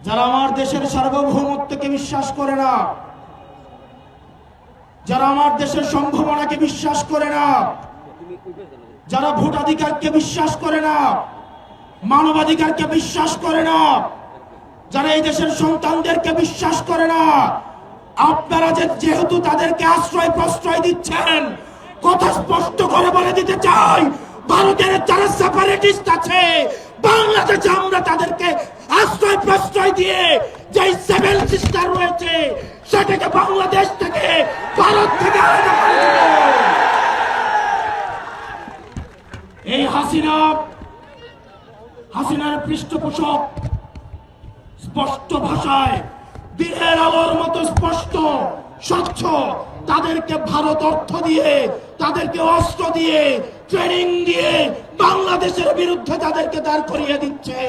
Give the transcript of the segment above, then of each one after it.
যারা আমার দেশের সার্বভৌমত্বকে বিশ্বাস করে না, যারা আমার দেশের সম্ভাবনাকে বিশ্বাস করে না, যারা ভোটাধিকারকে বিশ্বাস করে না, মানবাধিকারকে বিশ্বাস করে না, যারা এই দেশের সন্তানদেরকে বিশ্বাস করে না, আপনারা যেহেতু তাদেরকে আশ্রয় প্রশ্রয় দিচ্ছেন, কথা স্পষ্ট করে বলে দিতে চাই, ভারতের যারা সেপারেটিস্ট আছে বাংলাদেশে আমরা তাদেরকে আশ্রয় প্রশ্রয় দিয়ে যে সেভেন সিস্টার রয়েছে সেটাকে বাংলাদেশ থেকে, ভারত থেকে আলাদা করে দেব। এই হাসিনার পৃষ্ঠপোষক স্পষ্ট ভাষায় দিনের আলোর মতো স্পষ্ট স্বচ্ছ তাদেরকে ভারত অর্থ দিয়ে, তাদেরকে অস্ত্র দিয়ে, ট্রেনিং দিয়ে বাংলাদেশের বিরুদ্ধে তাদেরকে দাঁড় করিয়ে দিচ্ছে।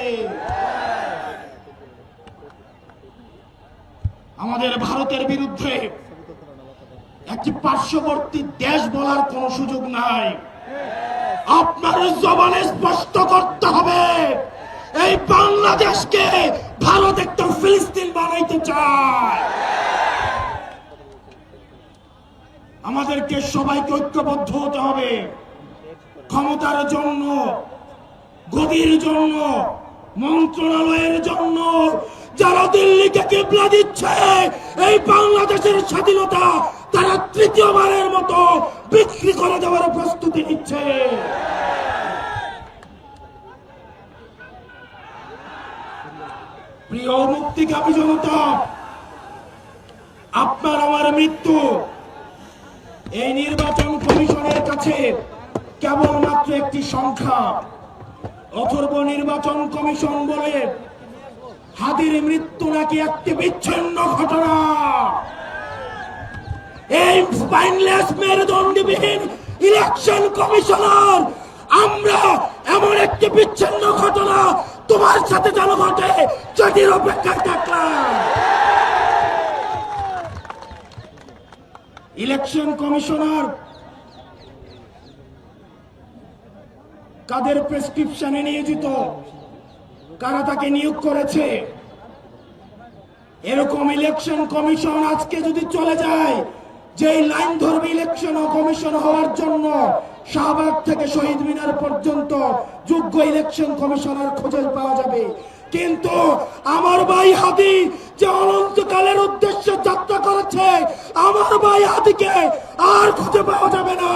আমাদের ভারতের বিরুদ্ধে একটি পার্শ্ববর্তী দেশ বলার কোন সুযোগ নাই। আপনার জবানে স্পষ্ট করতে হবে এই বাংলাদেশকে ভারত একটা ফিলিস্তিন বানাইতে চায়। আমাদেরকে সবাইকে ঐক্যবদ্ধ হতে হবে। ক্ষমতার জন্য, গদির জন্য, মন্ত্রণালয়ের জন্য যারা দিল্লিকে কিবলা দিচ্ছে, এই বাংলাদেশের স্বাধীনতা তারা তৃতীয়বারের মতো বিক্রি করে দেওয়ার প্রস্তুতি নিচ্ছে। প্রিয় মুক্তিকামী জনতা, আপনার আমার মৃত্যু এই নির্বাচন কমিশনের কাছে কেবলমাত্র একটি সংখ্যা। অথর্ব নির্বাচন কমিশন বলে হাদির মৃত্যু নাকি একটি বিচ্ছিন্ন ঘটনা। এই স্পাইনলেস মেরুদণ্ডবিহীন ইলেকশন কমিশনার, আমরা এমন একটি বিচ্ছিন্ন ঘটনা তোমার সাথে যেন ঘটে সেটির অপেক্ষায় থাকলাম। ইলেকশন কমিশনার কাদের প্রেসক্রিপশনে নিয়োজিত, কারা তাকে নিয়োগ করেছে? এরকম ইলেকশন কমিশন আজকে যদি চলে যায়, যে লাইন ধরবে ইলেকশন কমিশন হওয়ার জন্য শাহবাগ থেকে শহীদ মিনার পর্যন্ত যোগ্য ইলেকশন কমিশনার খুঁজে পাওয়া যাবে, কিন্তু আমার ভাই হাদি যে অনন্তকালের উদ্দেশ্যে যাত্রা করেছে, আমার ভাই হাদিকে আর খুঁজে পাওয়া যাবে না।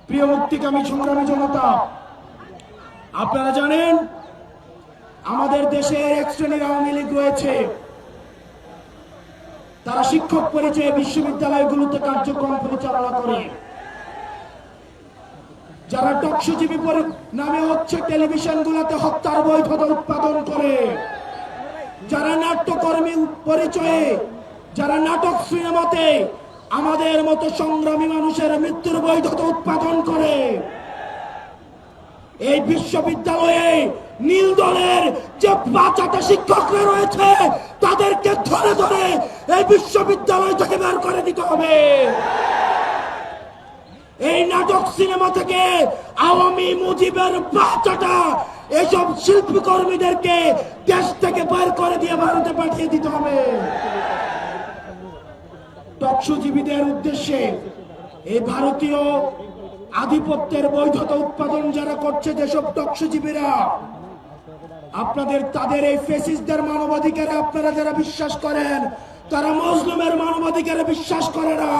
প্রিয় মুক্তিকামী সংগ্রামী জনতা, আপনারা জানেন আমাদের দেশে এক শ্রেণীর আওয়ামী লীগ রয়েছে, তারা শিক্ষক পরিচয়ে বিশ্ববিদ্যালয়গুলোতে কার্যক্রম পরিচালনা করে, যারা টকশোজীবী নামে হচ্ছে টেলিভিশনগুলোতে হত্যার বৈধতা উৎপাদন করে, যারা নাট্যকর্মী পরিচয়ে, যারা নাটক সিনেমাতে আমাদের মতো সংগ্রামী মানুষের মৃত্যুর বৈধতা উৎপাদন করে, এই বিশ্ববিদ্যালয়ে নীল দলের যে ৫টা শিক্ষকরা রয়েছে তাদেরকে ধরে ধরে এই বিশ্ববিদ্যালয় থেকে বের করে দিতে হবে। এই নাটক সিনেমা থেকে আওয়ামী মুজিবের ৫টা এইসব শিল্পী কর্মীদেরকে দেশ থেকে বের করে দিয়ে ভারতে পাঠিয়ে দিতে হবে। টকশোজীবীদের উদ্দেশ্যে এই ভারতীয় আধিপত্যের বৈধতা উৎপাদন যারা করছে, যেসব টকশোজীবীরা, আপনাদের তাদের এই ফেসিস্টদের মানবাধিকারে আপনারা যারা বিশ্বাস করেন, তারা মজলুমের মানবাধিকারে বিশ্বাস করে না।